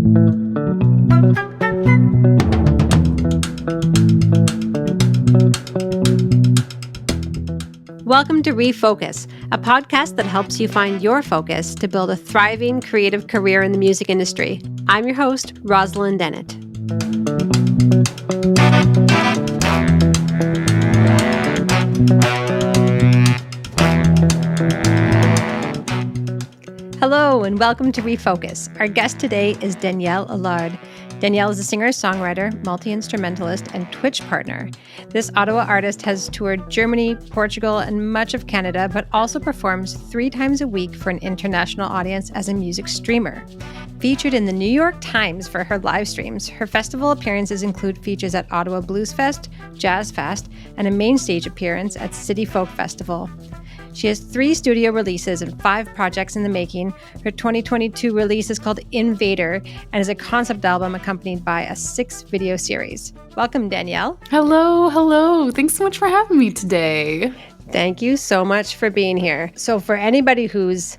Welcome to ReFocus, a podcast that helps you find your focus to build a thriving creative career in the music industry. I'm your host, Rosalind Dennett. Hello and welcome to ReFocus. Our guest today is Danielle Allard. Danielle is a singer-songwriter, multi-instrumentalist, and Twitch partner. This Ottawa artist has toured Germany, Portugal, and much of Canada, but also performs 3 times a week for an international audience as a music streamer. Featured in the New York Times for her live streams, her festival appearances include features at Ottawa Blues Fest, Jazz Fest, and a main stage appearance at City Folk Festival. She has 3 studio releases and 5 projects in the making. Her 2022 release is called Invader and is a concept album accompanied by a 6-video series. Welcome, Danielle. Hello. Thanks so much for having me today. Thank you so much for being here. So for anybody who's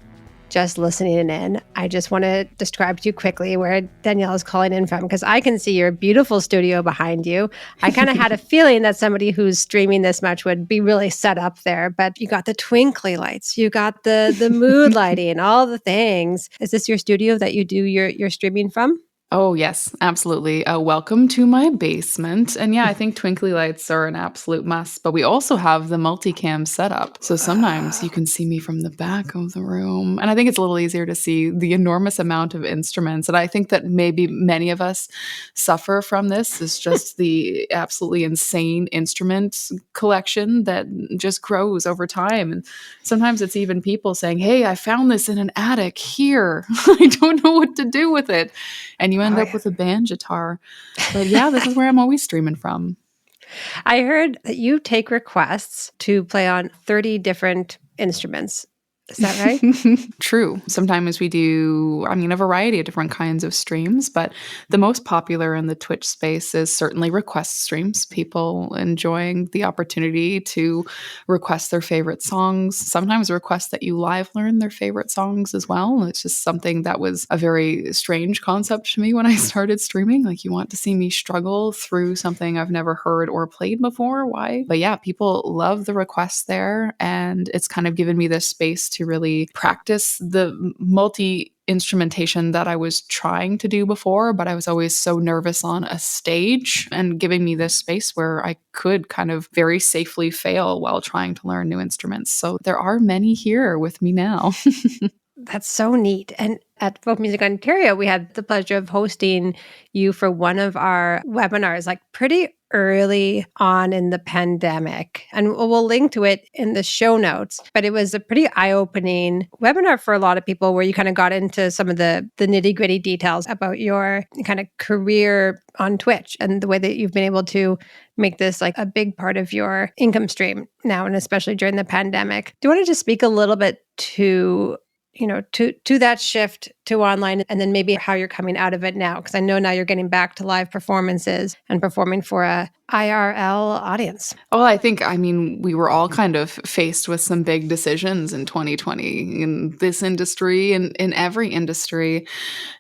just listening in, I just want to describe to you quickly where Danielle is calling in from, because I can see your beautiful studio behind you. I kind of had a feeling that somebody who's streaming this much would be really set up there, but you got the twinkly lights, you got the mood lighting, all the things. Is this your studio that you do your streaming from? Oh, yes, absolutely. Welcome to my basement. And yeah, I think twinkly lights are an absolute must, but we also have the multicam setup. So sometimes you can see me from the back of the room. And I think it's a little easier to see the enormous amount of instruments. And I think that maybe many of us suffer from this. It's just the absolutely insane instrument collection that just grows over time. And sometimes it's even people saying, hey, I found this in an attic here. I don't know what to do with it. And you end up with a band guitar. But yeah, this is where I'm always streaming from. I heard that you take requests to play on 30 different instruments. Is that right? True. Sometimes we do, a variety of different kinds of streams, but the most popular in the Twitch space is certainly request streams, people enjoying the opportunity to request their favorite songs, sometimes request that you live learn their favorite songs as well. It's just something that was a very strange concept to me when I started streaming. Like, you want to see me struggle through something I've never heard or played before. Why? But yeah, people love the requests there, and it's kind of given me this space to really practice the multi-instrumentation that I was trying to do before, but I was always so nervous on a stage, and giving me this space where I could kind of very safely fail while trying to learn new instruments. So there are many here with me now. That's so neat. And at Folk Music Ontario, we had the pleasure of hosting you for one of our webinars, like pretty early on in the pandemic. And we'll link to it in the show notes. But it was a pretty eye-opening webinar for a lot of people, where you kind of got into some of the nitty-gritty details about your kind of career on Twitch and the way that you've been able to make this like a big part of your income stream now, and especially during the pandemic. Do you want to just speak a little bit to that shift to online, and then maybe how you're coming out of it now? Because I know now you're getting back to live performances and performing for a IRL audience. Well, we were all kind of faced with some big decisions in 2020 in this industry and in every industry.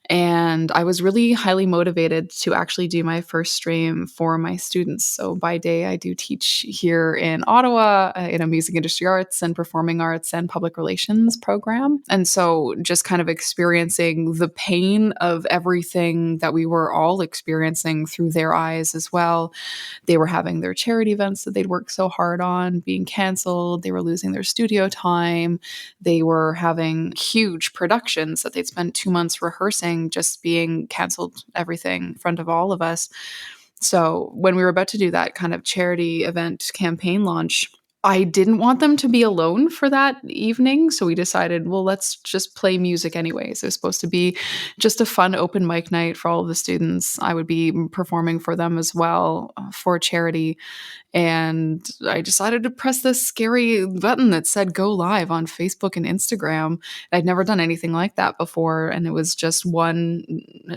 And I was really highly motivated to actually do my first stream for my students. So by day, I do teach here in Ottawa in a music industry arts and performing arts and public relations program. And so just kind of experiencing the pain of everything that we were all experiencing through their eyes as well. They were having their charity events that they'd worked so hard on being canceled. They were losing their studio time. They were having huge productions that they'd spent 2 months rehearsing just being canceled, everything in front of all of us. So when we were about to do that kind of charity event campaign launch, I didn't want them to be alone for that evening. So we decided, well, let's just play music anyways. It was supposed to be just a fun open mic night for all of the students. I would be performing for them as well for charity. And I decided to press this scary button that said go live on Facebook and Instagram. I'd never done anything like that before. And it was just one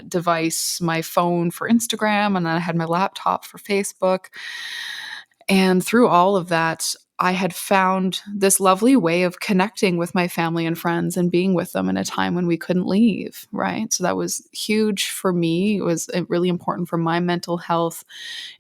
device, my phone for Instagram, and then I had my laptop for Facebook. And through all of that, I had found this lovely way of connecting with my family and friends and being with them in a time when we couldn't leave, right? So that was huge for me. It was really important for my mental health.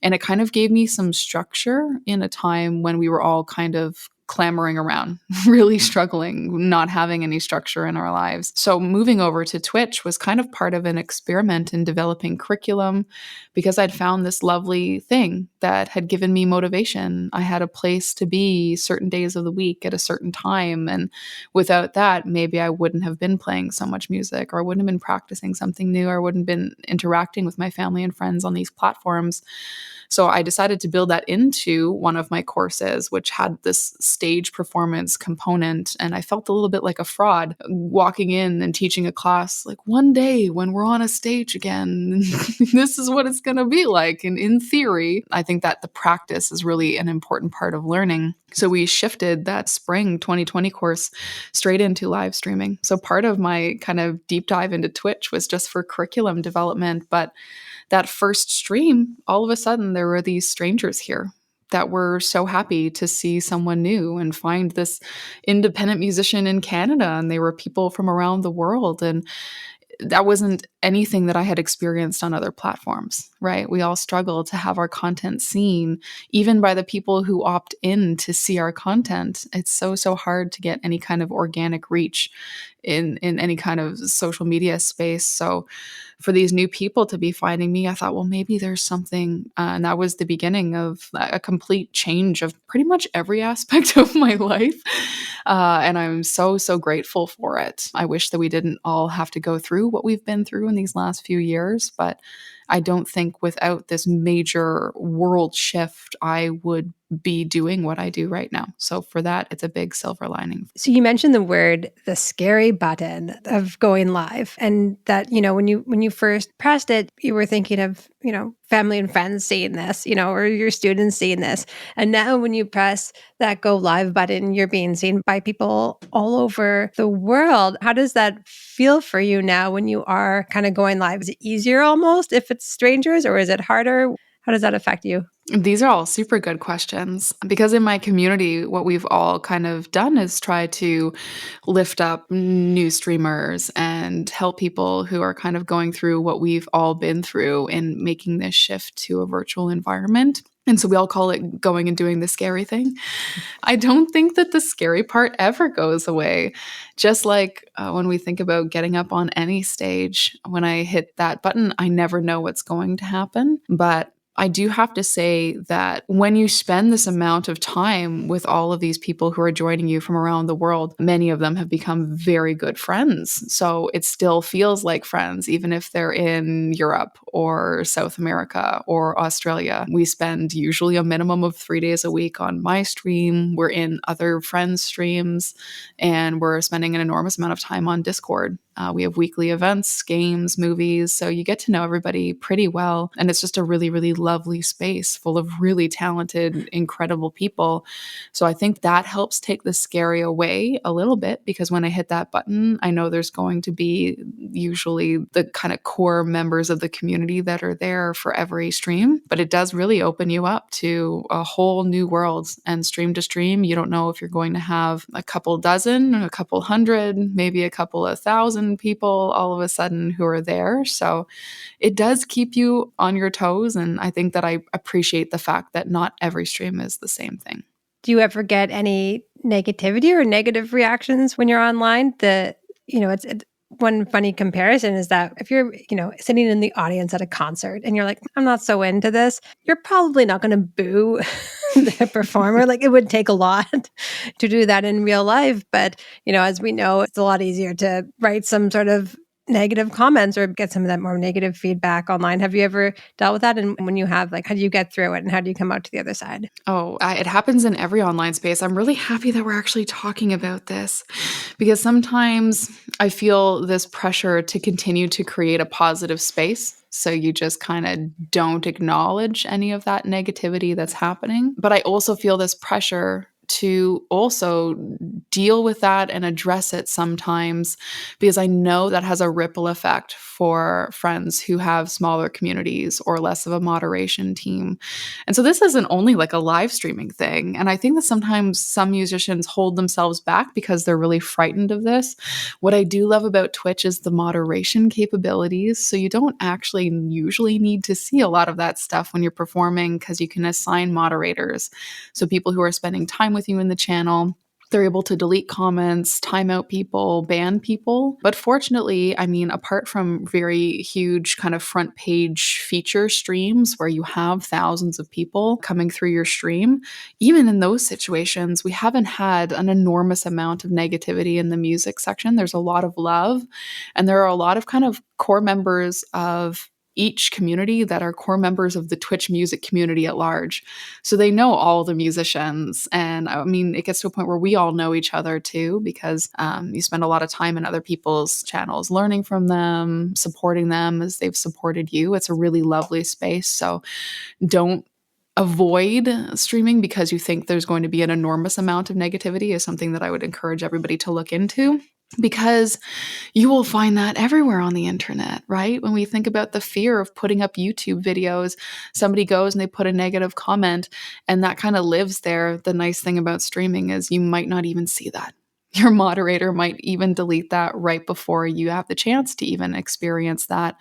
And it kind of gave me some structure in a time when we were all kind of clamoring around, really struggling, not having any structure in our lives. So moving over to Twitch was kind of part of an experiment in developing curriculum because I'd found this lovely thing that had given me motivation. I had a place to be certain days of the week at a certain time. And without that, maybe I wouldn't have been playing so much music, or I wouldn't have been practicing something new, or I wouldn't have been interacting with my family and friends on these platforms. So I decided to build that into one of my courses, which had this stage performance component. And I felt a little bit like a fraud walking in and teaching a class, like, one day when we're on a stage again, this is what it's going to be like. And in theory, I think that the practice is really an important part of learning. So we shifted that spring 2020 course straight into live streaming. So part of my kind of deep dive into Twitch was just for curriculum development. But that first stream, all of a sudden there were these strangers here that were so happy to see someone new and find this independent musician in Canada. And they were people from around the world. And that wasn't anything that I had experienced on other platforms, right? We all struggle to have our content seen, even by the people who opt in to see our content. It's so hard to get any kind of organic reach in any kind of social media space. So for these new people to be finding me, I thought, well, maybe there's something. And that was the beginning of a complete change of pretty much every aspect of my life. And I'm so grateful for it. I wish that we didn't all have to go through what we've been through in these last few years, but I don't think without this major world shift, I would be doing what I do right now. So for that, it's a big silver lining. So you mentioned the word, the scary button of going live, and that, when you first pressed it, you were thinking of, family and friends seeing this, or your students seeing this. And now when you press that go live button, you're being seen by people all over the world. How does that feel for you now when you are kind of going live? Is it easier almost if it's strangers, or is it harder? How does that affect you? These are all super good questions because in my community, what we've all kind of done is try to lift up new streamers and help people who are kind of going through what we've all been through in making this shift to a virtual environment. And so we all call it going and doing the scary thing. I don't think that the scary part ever goes away. Just like when we think about getting up on any stage, when I hit that button, I never know what's going to happen. But I do have to say that when you spend this amount of time with all of these people who are joining you from around the world, many of them have become very good friends. So it still feels like friends, even if they're in Europe or South America or Australia. We spend usually a minimum of 3 days a week on my stream. We're in other friends' streams, and we're spending an enormous amount of time on Discord. We have weekly events, games, movies, so you get to know everybody pretty well. And it's just a really lovely space full of really talented, incredible people. So I think that helps take the scary away a little bit, because when I hit that button, I know there's going to be usually the kind of core members of the community that are there for every stream. But it does really open you up to a whole new world. And stream to stream, you don't know if you're going to have a couple dozen, a couple hundred, maybe a couple of thousand people all of a sudden who are there. So it does keep you on your toes. And I think that I appreciate the fact that not every stream is the same thing. Do you ever get any negativity or negative reactions when you're online? It's one funny comparison is that if you're, sitting in the audience at a concert and you're like, I'm not so into this, you're probably not going to boo the performer. Like, it would take a lot to do that in real life. But, as we know, it's a lot easier to write some sort of negative comments or get some of that more negative feedback online. Have you ever dealt with that? And when you have, how do you get through it and how do you come out to the other side? Oh, it happens in every online space. I'm really happy that we're actually talking about this, because sometimes I feel this pressure to continue to create a positive space. So you just kind of don't acknowledge any of that negativity that's happening. But I also feel this pressure to also deal with that and address it sometimes, because I know that has a ripple effect for friends who have smaller communities or less of a moderation team. And so this isn't only like a live streaming thing. And I think that sometimes some musicians hold themselves back because they're really frightened of this. What I do love about Twitch is the moderation capabilities. So you don't actually usually need to see a lot of that stuff when you're performing, because you can assign moderators. So people who are spending time with you in the channel, they're able to delete comments, time out people, ban people. But fortunately, I mean, apart from very huge kind of front page feature streams where you have thousands of people coming through your stream, even in those situations, we haven't had an enormous amount of negativity in the music section. There's a lot of love, and there are a lot of kind of core members of each community that are core members of the Twitch music community at large. So they know all the musicians. And I mean, it gets to a point where we all know each other too, because you spend a lot of time in other people's channels, learning from them, supporting them as they've supported you. It's a really lovely space. So don't avoid streaming because you think there's going to be an enormous amount of negativity, is something that I would encourage everybody to look into, because you will find that everywhere on the internet, right? When we think about the fear of putting up YouTube videos, somebody goes and they put a negative comment and that kind of lives there. The nice thing about streaming is you might not even see that. Your moderator might even delete that right before you have the chance to even experience that.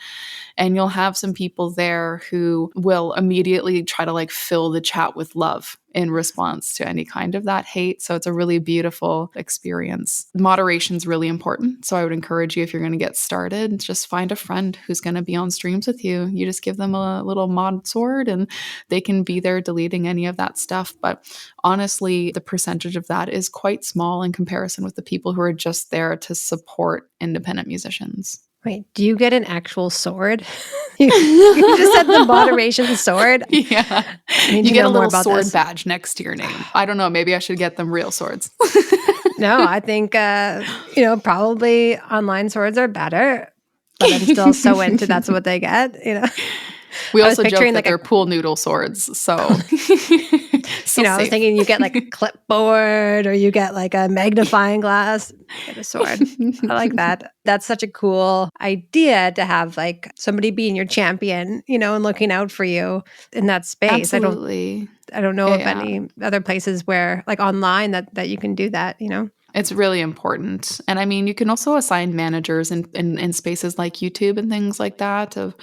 And you'll have some people there who will immediately try to like fill the chat with love in response to any kind of that hate. So it's a really beautiful experience. Moderation's really important. So I would encourage you, if you're going to get started, just find a friend who's going to be on streams with you. You just give them a little mod sword and they can be there deleting any of that stuff. But honestly, the percentage of that is quite small in comparison with the people who are just there to support independent musicians. Wait, do you get an actual sword? You just said the moderation sword. Yeah. I need You to get know a more little about sword this. badge next to your name. I don't know. Maybe I should get them real swords. No, I think probably online swords are better, but I'm still so into that's what they get. We I was also joke picturing that like they're pool noodle swords. So, so I was safe. thinking you get like a clipboard or you get like a magnifying glass, get a sword. I like that. That's such a cool idea to have like somebody being your champion, and looking out for you in that space. Absolutely. I don't know of Yeah. any other places where like online that you can do that. It's really important. And I mean, you can also assign managers in spaces like YouTube and things like that, of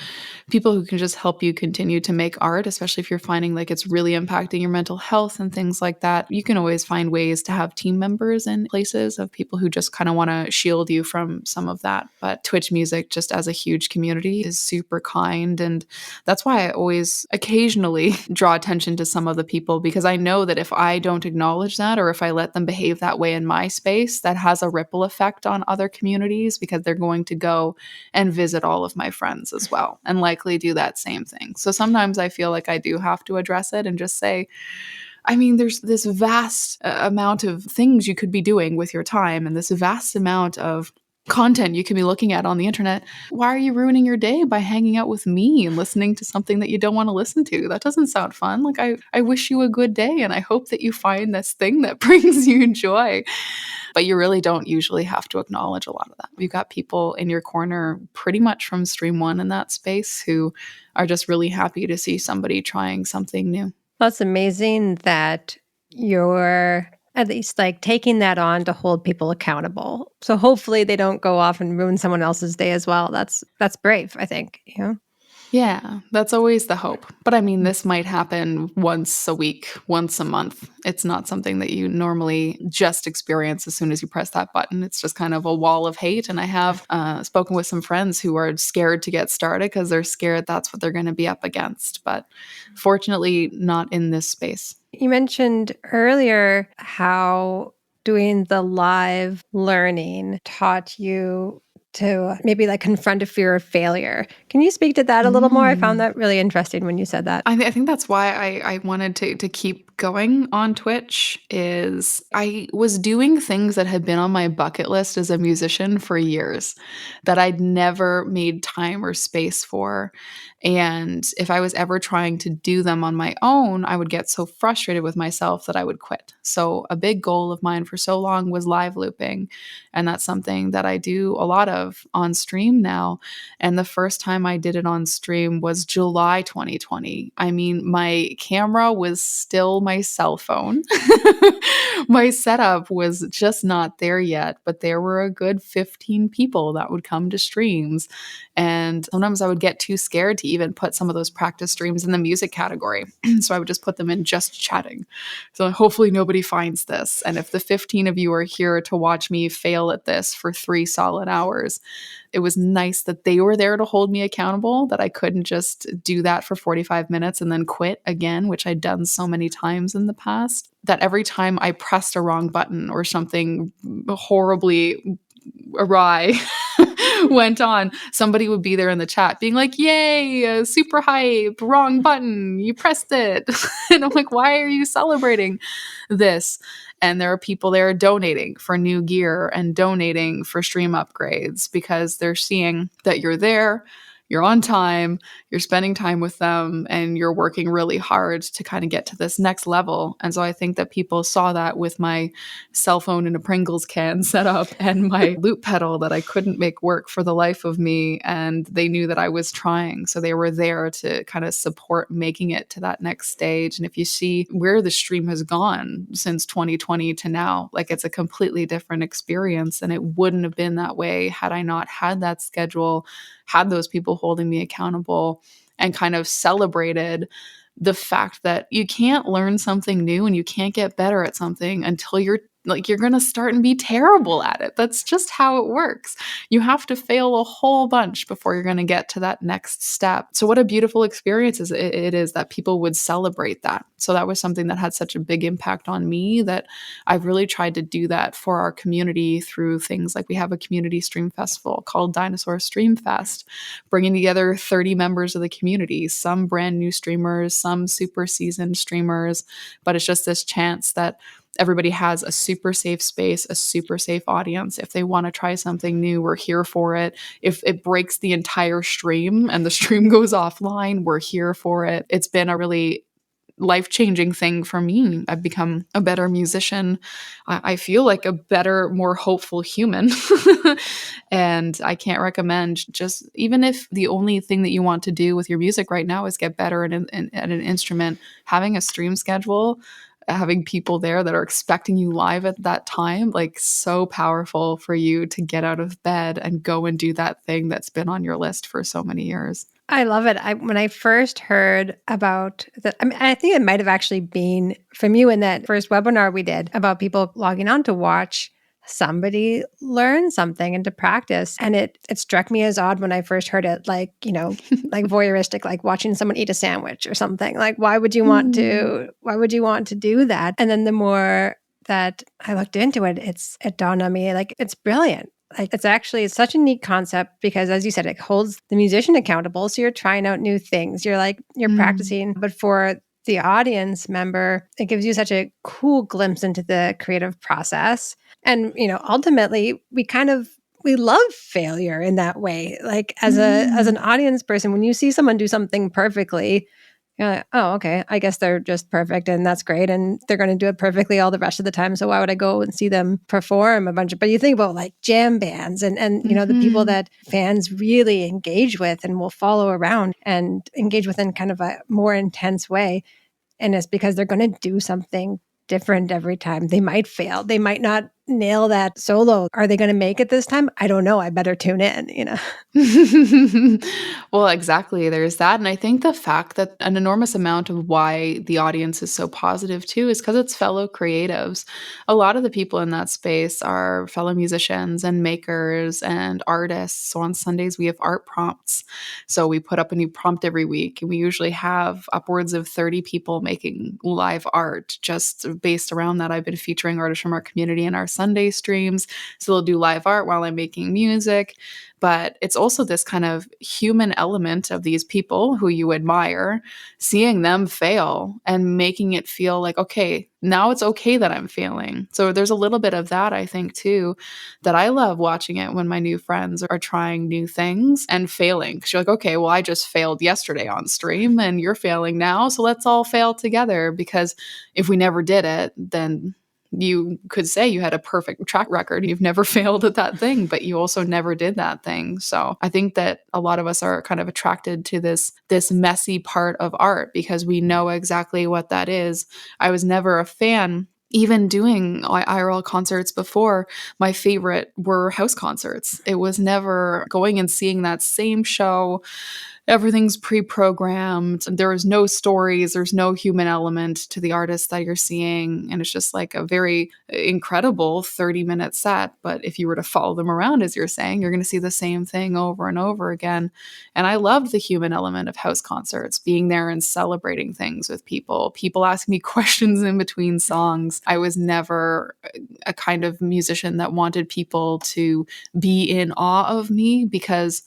people who can just help you continue to make art, especially if you're finding like it's really impacting your mental health and things like that. You can always find ways to have team members in places of people who just kind of want to shield you from some of that. But Twitch music, just as a huge community, is super kind. And that's why I always occasionally draw attention to some of the people, because I know that if I don't acknowledge that, or if I let them behave that way in my space, that has a ripple effect on other communities, because they're going to go and visit all of my friends as well and likely do that same thing. So sometimes I feel like I do have to address it and just say, I mean, there's this vast amount of things you could be doing with your time, and this vast amount of content you can be looking at on the internet. Why are you ruining your day by hanging out with me and listening to something that you don't want to listen to? That doesn't sound fun. Like, I wish you a good day, and I hope that you find this thing that brings you joy. But you really don't usually have to acknowledge a lot of that. You've got people in your corner pretty much from stream one in that space who are just really happy to see somebody trying something new. Well, it's amazing that you're at least like taking that on to hold people accountable. So hopefully they don't go off and ruin someone else's day as well. That's brave, I think. Yeah, that's always the hope. But I mean, this might happen once a week, once a month. It's not something that you normally just experience as soon as you press that button. It's just kind of a wall of hate. And I have spoken with some friends who are scared to get started because they're scared that's what they're going to be up against. But fortunately, not in this space. You mentioned earlier how doing the live learning taught you to maybe like confront a fear of failure. Can you speak to that a little more? I found Mm. that really interesting when you said that. I think that's why I wanted to keep going on Twitch is I was doing things that had been on my bucket list as a musician for years that I'd never made time or space for. And if I was ever trying to do them on my own, I would get so frustrated with myself that I would quit. So a big goal of mine for so long was live looping. And that's something that I do a lot of on stream now. And the first time I did it on stream was July 2020. I mean, my camera was still my cell phone. My setup was just not there yet, but there were a good 15 people that would come to streams. And sometimes I would get too scared to even put some of those practice streams in the music category. So I would just put them in just chatting. So hopefully nobody finds this. And if the 15 of you are here to watch me fail at this for 3 solid hours, it was nice that they were there to hold me accountable, that I couldn't just do that for 45 minutes and then quit again, which I'd done so many times in the past. That every time I pressed a wrong button or something horribly awry went on, somebody would be there in the chat being like, yay, super hype, wrong button, you pressed it. And I'm like, why are you celebrating this? And there are people there donating for new gear and donating for stream upgrades because they're seeing that you're there, you're on time, you're spending time with them, and you're working really hard to kind of get to this next level. And so I think that people saw that with my cell phone in a Pringles can setup and my loop pedal that I couldn't make work for the life of me. And they knew that I was trying. So they were there to kind of support making it to that next stage. And if you see where the stream has gone since 2020 to now, like it's a completely different experience. And it wouldn't have been that way had I not had that schedule, had those people holding me accountable, and kind of celebrated the fact that you can't learn something new and you can't get better at something until you're going to start and be terrible at it. That's just how it works. You have to fail a whole bunch before you're going to get to that next step. So what a beautiful experience it is that people would celebrate that. So that was something that had such a big impact on me that I've really tried to do that for our community through things like we have a community stream festival called Dinosaur Stream Fest, bringing together 30 members of the community, some brand new streamers, some super seasoned streamers, but it's just this chance that everybody has a super safe space, a super safe audience. If they want to try something new, we're here for it. If it breaks the entire stream and the stream goes offline, we're here for it. It's been a really life-changing thing for me. I've become a better musician. I feel like a better, more hopeful human. And I can't recommend, just even if the only thing that you want to do with your music right now is get better at an instrument, having a stream schedule, having people there that are expecting you live at that time, like so powerful for you to get out of bed and go and do that thing that's been on your list for so many years. I love it. When I first heard about that, I mean, I think it might have actually been from you in that first webinar we did about people logging on to watch somebody learn something and to practice. And it struck me as odd when I first heard it, like, like voyeuristic, like watching someone eat a sandwich or something. Like, why would you want to do that? And then the more that I looked into it, it dawned on me, like, it's brilliant. Like, it's such a neat concept because, as you said, it holds the musician accountable. So you're trying out new things. You're practicing, but for the audience member, it gives you such a cool glimpse into the creative process. And, ultimately we love failure in that way. Like as an audience person, when you see someone do something perfectly, you're like, oh, okay, I guess they're just perfect and that's great. And they're going to do it perfectly all the rest of the time. So why would I go and see them perform a bunch of, but you think about like jam bands and the people that fans really engage with and will follow around and engage with in kind of a more intense way. And it's because they're going to do something different every time. They might fail. They might not nail that solo. Are they going to make it this time? I don't know. I better tune in, Well, exactly. There's that. And I think the fact that an enormous amount of why the audience is so positive too is because it's fellow creatives. A lot of the people in that space are fellow musicians and makers and artists. So on Sundays, we have art prompts. So we put up a new prompt every week. And we usually have upwards of 30 people making live art just based around that. I've been featuring artists from our community in our Sunday streams. So they'll do live art while I'm making music. But it's also this kind of human element of these people who you admire, seeing them fail and making it feel like, okay, now it's okay that I'm failing. So there's a little bit of that, I think, too, that I love watching it when my new friends are trying new things and failing. Because you're like, okay, well, I just failed yesterday on stream and you're failing now. So let's all fail together. Because if we never did it, then you could say you had a perfect track record. You've never failed at that thing, but you also never did that thing. So I think that a lot of us are kind of attracted to this messy part of art because we know exactly what that is. I was never a fan. Even doing IRL concerts before, my favorite were house concerts. It was never going and seeing that same show. Everything's pre-programmed. There's no stories, there's no human element to the artists that you're seeing, and it's just like a very incredible 30-minute set. But if you were to follow them around, as you're saying, you're going to see the same thing over and over again. And I loved the human element of house concerts, being there and celebrating things with people asking me questions in between songs. I was never a kind of musician that wanted people to be in awe of me because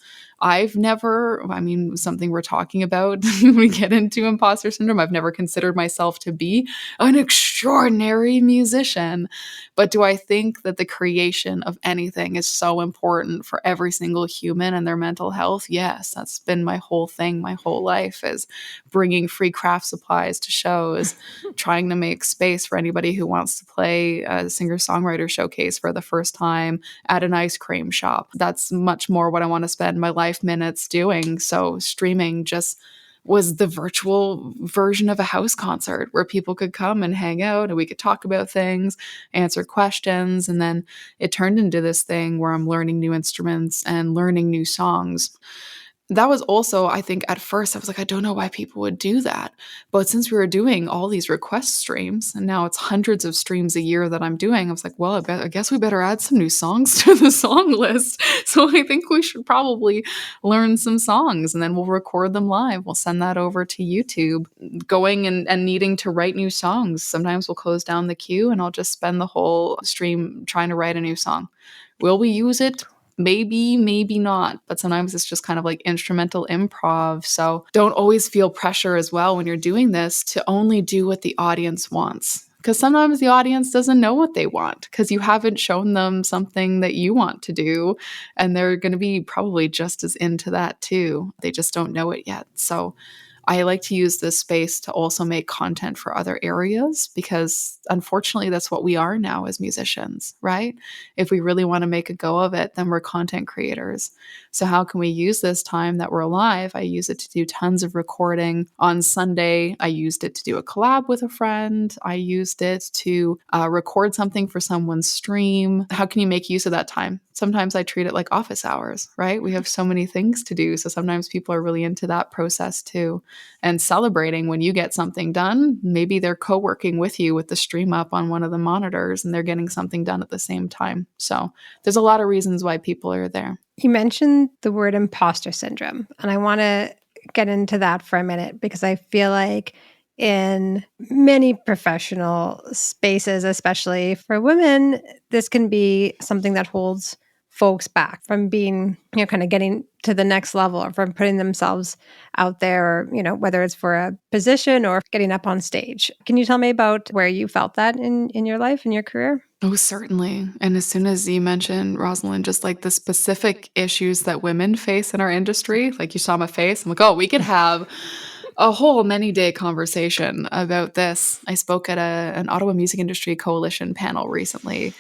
I've never, I mean, something we're talking about when we get into imposter syndrome, I've never considered myself to be an extraordinary musician. But do I think that the creation of anything is so important for every single human and their mental health? Yes, that's been my whole thing, my whole life is bringing free craft supplies to shows, trying to make space for anybody who wants to play a singer-songwriter showcase for the first time at an ice cream shop. That's much more what I want to spend my life minutes doing. So streaming just was the virtual version of a house concert where people could come and hang out and we could talk about things, answer questions. And then it turned into this thing where I'm learning new instruments and learning new songs. That was also, I think, at first I was like, I don't know why people would do that. But since we were doing all these request streams, and now it's hundreds of streams a year that I'm doing, I was like, well, I guess we better add some new songs to the song list. So I think we should probably learn some songs and then we'll record them live. We'll send that over to YouTube. Going and needing to write new songs. Sometimes we'll close down the queue and I'll just spend the whole stream trying to write a new song. Will we use it? Maybe, maybe not. But sometimes it's just kind of like instrumental improv. So don't always feel pressure as well when you're doing this to only do what the audience wants. Because sometimes the audience doesn't know what they want because you haven't shown them something that you want to do. And they're going to be probably just as into that too. They just don't know it yet. So I like to use this space to also make content for other areas because unfortunately that's what we are now as musicians, right? If we really want to make a go of it, then we're content creators. So how can we use this time that we're alive? I use it to do tons of recording. On Sunday, I used it to do a collab with a friend. I used it to record something for someone's stream. How can you make use of that time? Sometimes I treat it like office hours, right? We have so many things to do. So sometimes people are really into that process too. And celebrating when you get something done. Maybe they're co-working with you with the stream up on one of the monitors and they're getting something done at the same time. So there's a lot of reasons why people are there. You mentioned the word imposter syndrome, and I want to get into that for a minute because I feel like in many professional spaces, especially for women, this can be something that holds folks back from being, kind of getting to the next level or from putting themselves out there, or, whether it's for a position or getting up on stage. Can you tell me about where you felt that in your life, in your career? Oh, certainly. And as soon as you mentioned, Rosalind, just like the specific issues that women face in our industry, like you saw my face, I'm like, oh, we could have a whole many-day conversation about this. I spoke at an Ottawa Music Industry Coalition panel recently,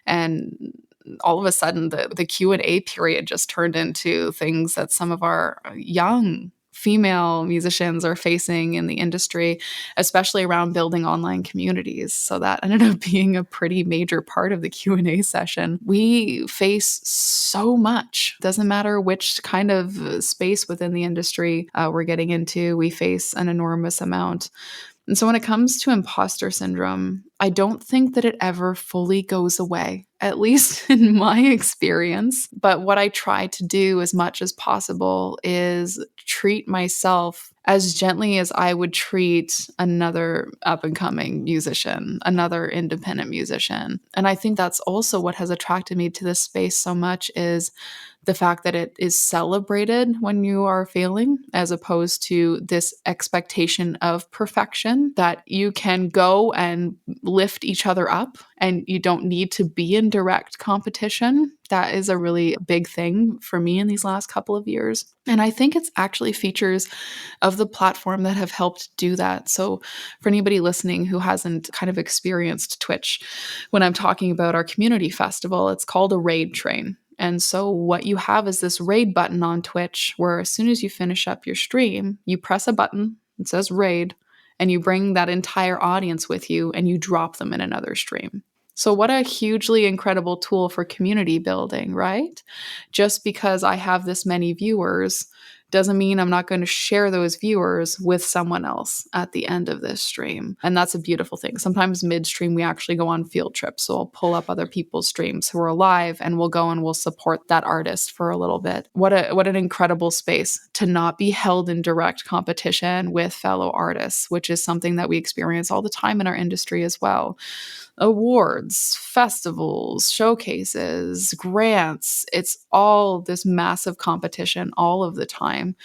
and all of a sudden the Q&A period just turned into things that some of our young female musicians are facing in the industry, especially around building online communities. So that ended up being a pretty major part of the Q&A session. We face so much. Doesn't matter which kind of space within the industry we're getting into, we face an enormous amount. And so when it comes to imposter syndrome, I don't think that it ever fully goes away, at least in my experience. But what I try to do as much as possible is treat myself as gently as I would treat another up and coming musician, another independent musician. And I think that's also what has attracted me to this space so much is the fact that it is celebrated when you are failing, as opposed to this expectation of perfection, that you can go and lift each other up and you don't need to be in direct competition. That is a really big thing for me in these last couple of years. And I think it's actually features of the platform that have helped do that. So for anybody listening who hasn't kind of experienced Twitch, when I'm talking about our community festival, it's called a raid train. And so what you have is this raid button on Twitch where as soon as you finish up your stream, you press a button, it says raid, and you bring that entire audience with you and you drop them in another stream. So what a hugely incredible tool for community building, right? Just because I have this many viewers doesn't mean I'm not going to share those viewers with someone else at the end of this stream. And that's a beautiful thing. Sometimes midstream, we actually go on field trips. So I'll pull up other people's streams who are live and we'll go and we'll support that artist for a little bit. What an incredible space to not be held in direct competition with fellow artists, which is something that we experience all the time in our industry as well. Awards, festivals, showcases, grants. It's all this massive competition all of the time.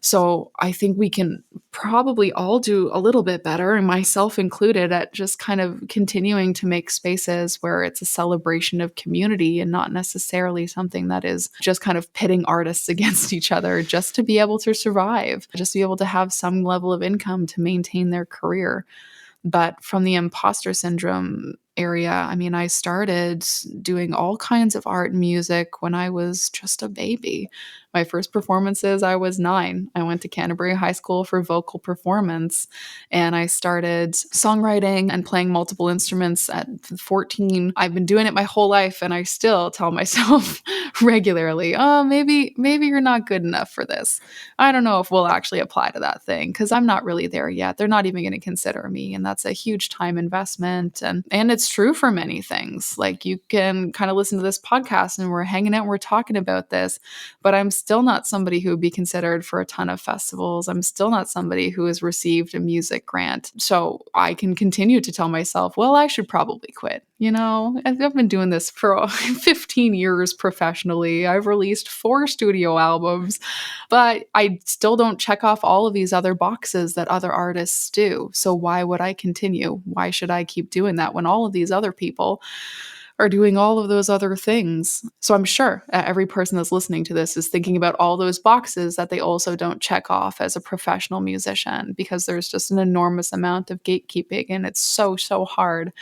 So I think we can probably all do a little bit better, and myself included, at just kind of continuing to make spaces where it's a celebration of community and not necessarily something that is just kind of pitting artists against each other just to be able to survive, just to be able to have some level of income to maintain their career. But from the imposter syndrome area, I mean, I started doing all kinds of art and music when I was just a baby. My first performances, I was 9. I went to Canterbury High School for vocal performance, and I started songwriting and playing multiple instruments at 14. I've been doing it my whole life, and I still tell myself regularly, oh, maybe you're not good enough for this. I don't know if we'll actually apply to that thing because I'm not really there yet. They're not even going to consider me. And that's a huge time investment. And it's true for many things. Like you can kind of listen to this podcast and we're hanging out and we're talking about this, but I'm still not somebody who would be considered for a ton of festivals. I'm still not somebody who has received a music grant. So I can continue to tell myself, well, I should probably quit. You know, I've been doing this for 15 years professionally. I've released 4 studio albums, but I still don't check off all of these other boxes that other artists do. So why would I continue? Why should I keep doing that when all of these other people are doing all of those other things? So I'm sure every person that's listening to this is thinking about all those boxes that they also don't check off as a professional musician, because there's just an enormous amount of gatekeeping and it's so hard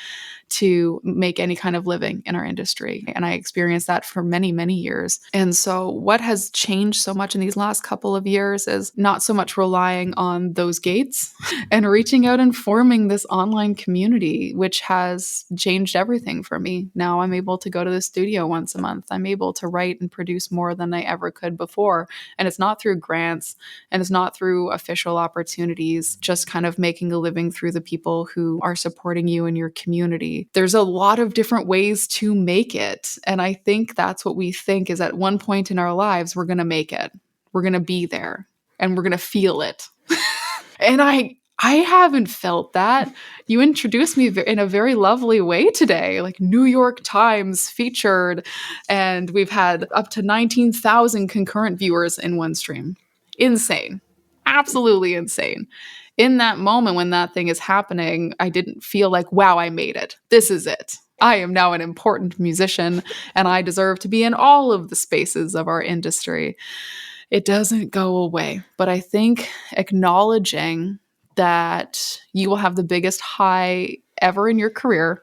to make any kind of living in our industry. And I experienced that for many, many years. And so what has changed so much in these last couple of years is not so much relying on those gates and reaching out and forming this online community, which has changed everything for me. Now I'm able to go to the studio once a month. I'm able to write and produce more than I ever could before. And it's not through grants and it's not through official opportunities, just kind of making a living through the people who are supporting you in your community. There's a lot of different ways to make it. And I think that's what we think is at one point in our lives, we're going to make it. We're going to be there and we're going to feel it. And I haven't felt that. You introduced me in a very lovely way today, like New York Times featured, and we've had up to 19,000 concurrent viewers in one stream. Insane. Absolutely insane. In that moment when that thing is happening, I didn't feel like, wow, I made it. This is it. I am now an important musician and I deserve to be in all of the spaces of our industry. It doesn't go away. But I think acknowledging that you will have the biggest high ever in your career,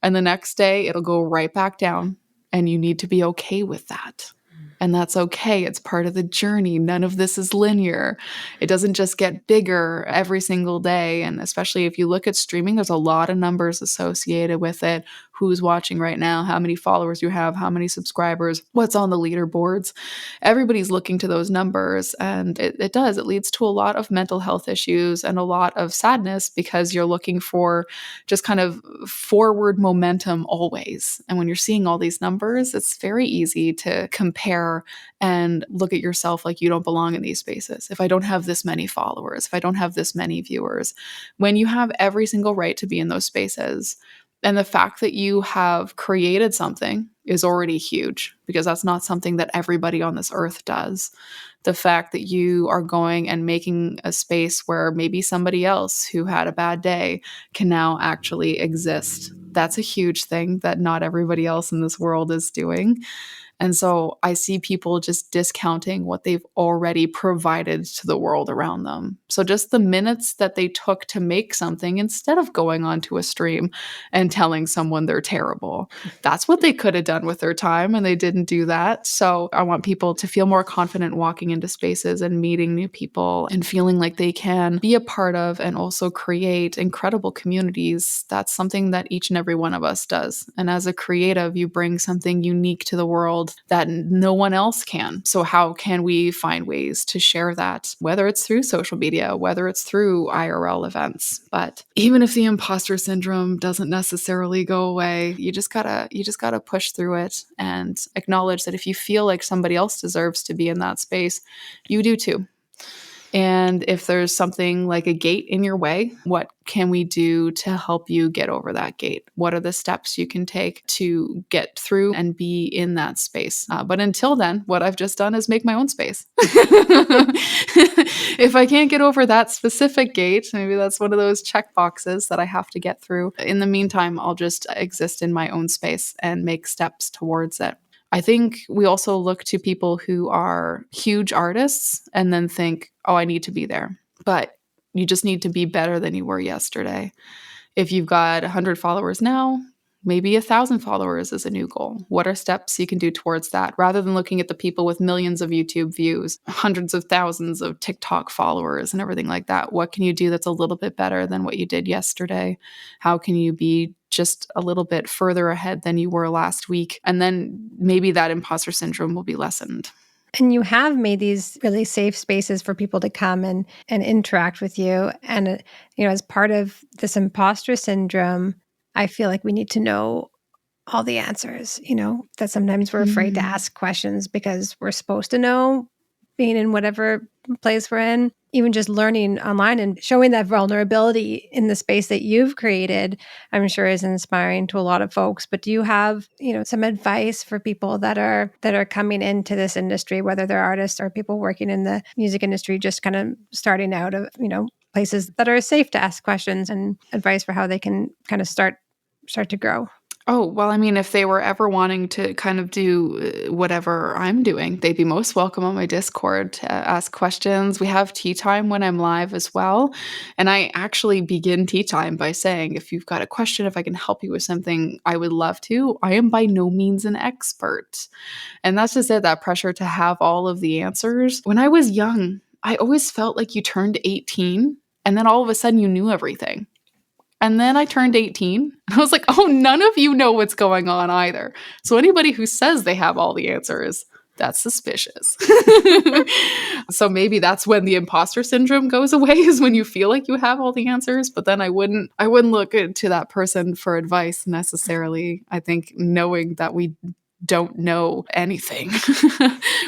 and the next day it'll go right back down, and you need to be okay with that. And that's okay. It's part of the journey. None of this is linear. It doesn't just get bigger every single day. And especially if you look at streaming, there's a lot of numbers associated with it. Who's watching right now, how many followers you have, how many subscribers, what's on the leaderboards. Everybody's looking to those numbers. And it leads to a lot of mental health issues and a lot of sadness because you're looking for just kind of forward momentum always. And when you're seeing all these numbers, it's very easy to compare and look at yourself like you don't belong in these spaces. If I don't have this many followers, if I don't have this many viewers, when you have every single right to be in those spaces, and the fact that you have created something is already huge because that's not something that everybody on this earth does. The fact that you are going and making a space where maybe somebody else who had a bad day can now actually exist. That's a huge thing that not everybody else in this world is doing. And so I see people just discounting what they've already provided to the world around them. So just the minutes that they took to make something instead of going onto a stream and telling someone they're terrible, that's what they could have done with their time, and they didn't do that. So I want people to feel more confident walking into spaces and meeting new people and feeling like they can be a part of and also create incredible communities. That's something that each and every one of us does. And as a creative, you bring something unique to the world that no one else can. So how can we find ways to share that, whether it's through social media, whether it's through IRL events? But even if the imposter syndrome doesn't necessarily go away, you just gotta push through it and acknowledge that if you feel like somebody else deserves to be in that space, you do too. And if there's something like a gate in your way, what can we do to help you get over that gate? What are the steps you can take to get through and be in that space? But until then, what I've just done is make my own space. If I can't get over that specific gate, maybe that's one of those check boxes that I have to get through. In the meantime, I'll just exist in my own space and make steps towards it. I think we also look to people who are huge artists and then think, oh, I need to be there. But you just need to be better than you were yesterday. If you've got 100 followers now, maybe 1,000 followers is a new goal. What are steps you can do towards that? Rather than looking at the people with millions of YouTube views, hundreds of thousands of TikTok followers and everything like that, what can you do that's a little bit better than what you did yesterday? How can you be just a little bit further ahead than you were last week? And then maybe that imposter syndrome will be lessened. And you have made these really safe spaces for people to come and interact with you. And, as part of this imposter syndrome, I feel like we need to know all the answers, that sometimes we're afraid to ask questions because we're supposed to know, being in whatever place we're in. Even just learning online and showing that vulnerability in the space that you've created, I'm sure is inspiring to a lot of folks. But do you have, some advice for people that are coming into this industry, whether they're artists or people working in the music industry, just kind of starting out of, places that are safe to ask questions, and advice for how they can kind of start to grow? Oh, well, I mean, if they were ever wanting to kind of do whatever I'm doing, they'd be most welcome on my Discord to ask questions. We have tea time when I'm live as well. And I actually begin tea time by saying, if you've got a question, if I can help you with something, I would love to. I am by no means an expert. And that's just it, that pressure to have all of the answers. When I was young, I always felt like you turned 18 and then all of a sudden you knew everything. And then I turned 18 and I was like, oh, none of you know what's going on either. So anybody who says they have all the answers, that's suspicious. So maybe that's when the imposter syndrome goes away, is when you feel like you have all the answers. But then I wouldn't look to that person for advice necessarily. I think knowing that we don't know anything.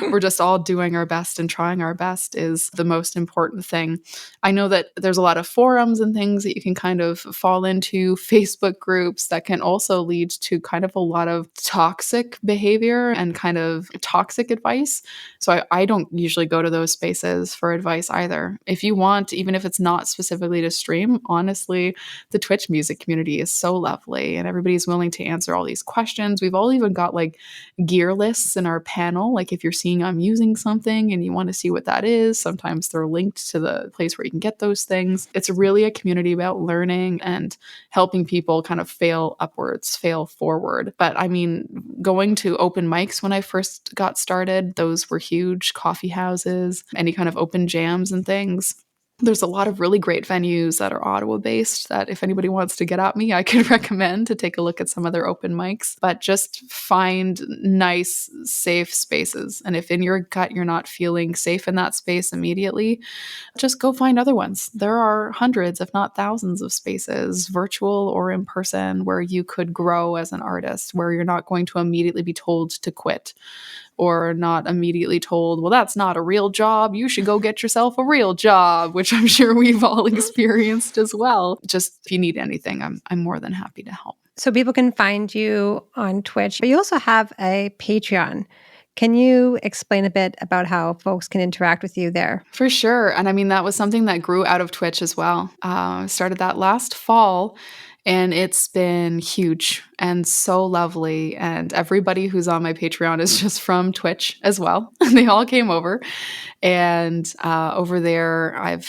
We're just all doing our best and trying our best is the most important thing. I know that there's a lot of forums and things that you can kind of fall into, Facebook groups that can also lead to kind of a lot of toxic behavior and kind of toxic advice. So I don't usually go to those spaces for advice either. If you want, even if it's not specifically to stream, honestly, the Twitch music community is so lovely and everybody's willing to answer all these questions. We've all even got like gear lists in our panel. Like if you're seeing I'm using something and you want to see what that is, sometimes they're linked to the place where you can get those things. It's really a community about learning and helping people kind of fail upwards, fail forward. But I mean, going to open mics when I first got started, those were huge. Coffee houses, any kind of open jams and things. There's a lot of really great venues that are Ottawa based that if anybody wants to get at me, I could recommend to take a look at some of their open mics. But just find nice, safe spaces. And if in your gut you're not feeling safe in that space immediately, just go find other ones. There are hundreds, if not thousands, of spaces, virtual or in person, where you could grow as an artist, where you're not going to immediately be told to quit or not immediately told, well, that's not a real job. You should go get yourself a real job, which I'm sure we've all experienced as well. Just if you need anything, I'm more than happy to help. So people can find you on Twitch, but you also have a Patreon. Can you explain a bit about how folks can interact with you there? For sure. And I mean, that was something that grew out of Twitch as well. I started that last fall. And it's been huge and so lovely. And everybody who's on my Patreon is just from Twitch as well. They all came over. And over there,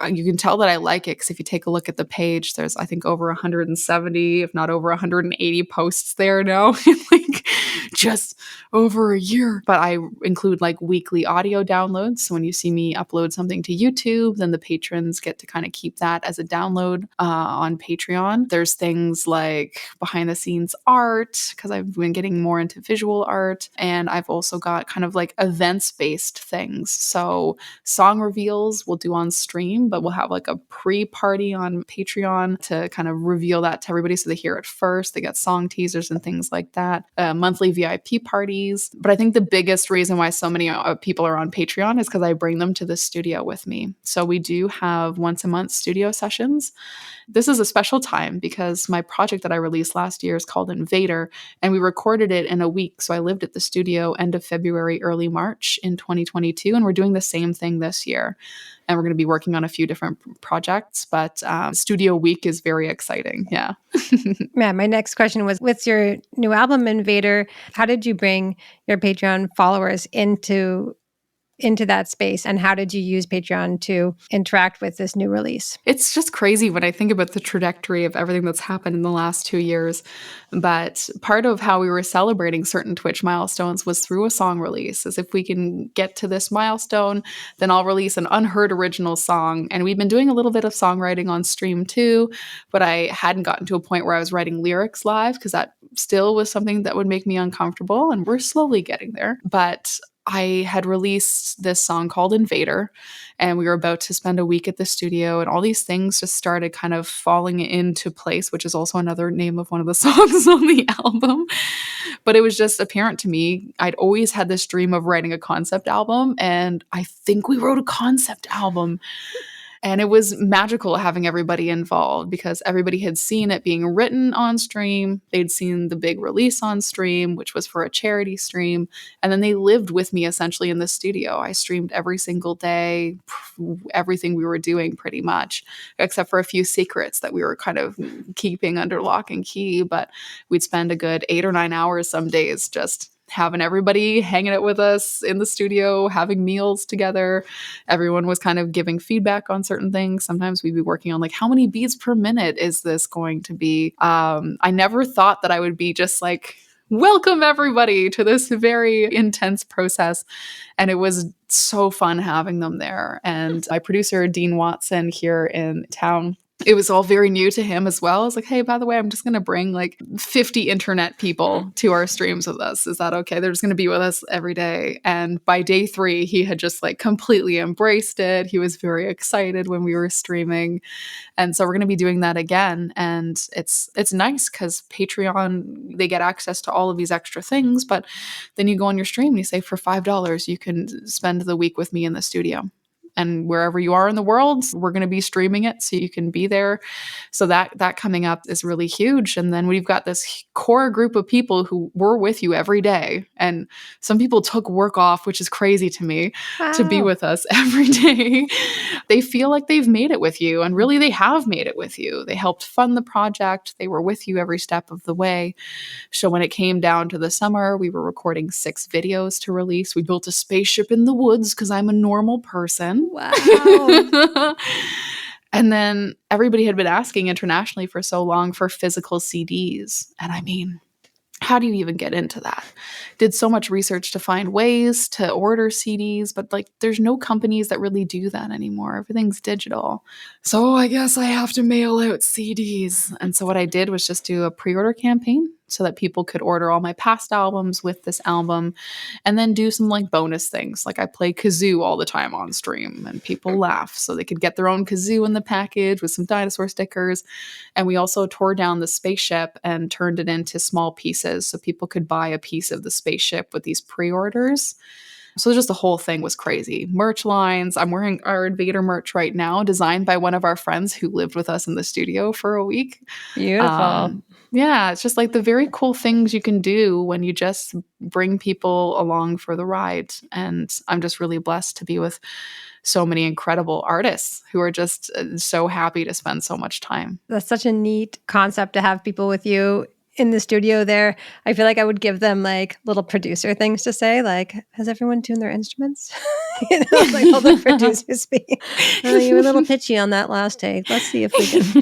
you can tell that I like it because if you take a look at the page, there's, I think, over 170, if not over 180 posts there now, like just over a year. But I include like weekly audio downloads. So when you see me upload something to YouTube, then the patrons get to kind of keep that as a download on Patreon. There's things like behind the scenes art, because I've been getting more into visual art. And I've also got kind of like events based things. So song reveals we'll do on stream, but we'll have like a pre-party on Patreon to kind of reveal that to everybody so they hear it first. They get song teasers and things like that. Monthly VIP parties. But I think the biggest reason why so many people are on Patreon is because I bring them to the studio with me. So we do have once a month studio sessions. This is a special time because my project that I released last year is called Invader, and we recorded it in a week. So I lived at the studio end of February, early March in 2022, and we're doing the same thing this year. And we're going to be working on a few different projects, but Studio Week is very exciting. Yeah. Yeah, my next question was, with your new album, Invader, how did you bring your Patreon followers into that space, and how did you use Patreon to interact with this new release? It's just crazy when I think about the trajectory of everything that's happened in the last 2 years. But part of how we were celebrating certain Twitch milestones was through a song release. As if we can get to this milestone, then I'll release an unheard original song. And we've been doing a little bit of songwriting on stream too, but I hadn't gotten to a point where I was writing lyrics live because that still was something that would make me uncomfortable. And we're slowly getting there. But I had released this song called Invader, and we were about to spend a week at the studio, and all these things just started kind of falling into place, which is also another name of one of the songs on the album. But it was just apparent to me, I'd always had this dream of writing a concept album, and I think we wrote a concept album. And it was magical having everybody involved because everybody had seen it being written on stream. They'd seen the big release on stream, which was for a charity stream. And then they lived with me essentially in the studio. I streamed every single day, everything we were doing pretty much, except for a few secrets that we were kind of keeping under lock and key. But we'd spend a good 8 or 9 hours some days just having everybody hanging out with us in the studio, having meals together. Everyone was kind of giving feedback on certain things. Sometimes we'd be working on like, how many beats per minute is this going to be? I never thought that I would be just like, welcome everybody to this very intense process. And it was so fun having them there. And my producer, Dean Watson, here in town, it was all very new to him as well. I was like, hey, by the way, I'm just going to bring like 50 internet people to our streams with us. Is that okay? They're just going to be with us every day. And by day 3, he had just like completely embraced it. He was very excited when we were streaming. And so we're going to be doing that again. And it's nice because Patreon, they get access to all of these extra things. But then you go on your stream and you say, for $5, you can spend the week with me in the studio. And wherever you are in the world, we're going to be streaming it so you can be there. So that coming up is really huge. And then we've got this core group of people who were with you every day. And some people took work off, which is crazy to me, to be with us every day. they feel like they've made it with you. And really, they have made it with you. They helped fund the project. They were with you every step of the way. So when it came down to the summer, we were recording 6 videos to release. We built a spaceship in the woods because I'm a normal person. Wow. And then everybody had been asking internationally for so long for physical CDs. And I mean, how do you even get into that? Did so much research to find ways to order CDs, but like there's no companies that really do that anymore. Everything's digital. So I guess I have to mail out CDs. And so what I did was just do a pre-order campaign so that people could order all my past albums with this album, and then do some like bonus things. Like I play kazoo all the time on stream and people laugh, so they could get their own kazoo in the package with some dinosaur stickers. And we also tore down the spaceship and turned it into small pieces so people could buy a piece of the spaceship with these pre-orders. So just the whole thing was crazy. Merch lines. I'm wearing our Invader merch right now, designed by one of our friends who lived with us in the studio for a week. Beautiful. Yeah, it's just like the very cool things you can do when you just bring people along for the ride. And I'm just really blessed to be with so many incredible artists who are just so happy to spend so much time. That's such a neat concept to have people with you in the studio there. I feel like I would give them like little producer things to say, like, has everyone tuned their instruments? Like all the producers speak. You were a little pitchy on that last take. Let's see if we can.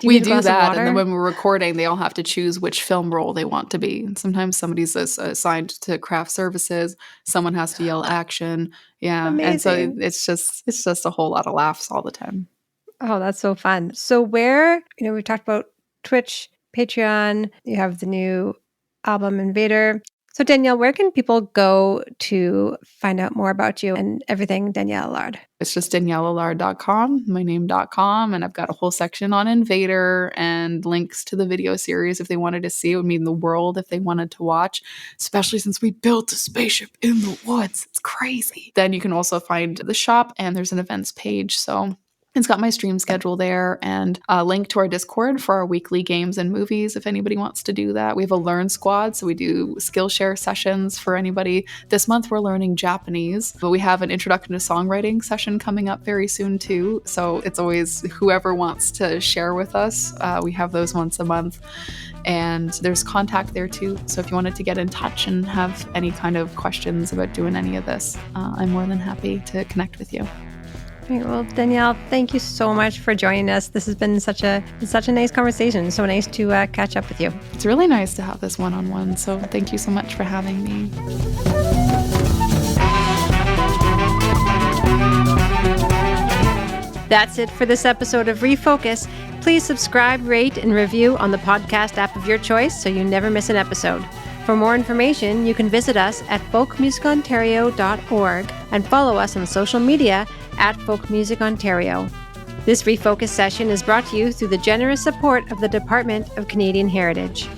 We do that. And then when we're recording, they all have to choose which film role they want to be. And sometimes somebody's assigned to craft services. Someone has to yell action. Yeah. Amazing. And so it's just a whole lot of laughs all the time. Oh, that's so fun. So where, we talked about Twitch, Patreon, you have the new album Invader. So Danielle, where can people go to find out more about you and everything Danielle Allard? It's just DanielleAllard.com, my name.com, and I've got a whole section on Invader and links to the video series if they wanted to see. It would mean the world if they wanted to watch, especially since we built a spaceship in the woods. It's crazy. Then you can also find the shop, and there's an events page. So it's got my stream schedule there and a link to our Discord for our weekly games and movies if anybody wants to do that. We have a Learn Squad, so we do Skillshare sessions for anybody. This month we're learning Japanese, but we have an Introduction to Songwriting session coming up very soon too. So it's always whoever wants to share with us. We have those once a month. And there's contact there too. So if you wanted to get in touch and have any kind of questions about doing any of this, I'm more than happy to connect with you. All right, well, Danielle, thank you so much for joining us. This has been such a nice conversation. So nice to catch up with you. It's really nice to have this one-on-one. So thank you so much for having me. That's it for this episode of Refocus. Please subscribe, rate, and review on the podcast app of your choice so you never miss an episode. For more information, you can visit us at folkmusicontario.org and follow us on social media at Folk Music Ontario. This Refocus session is brought to you through the generous support of the Department of Canadian Heritage.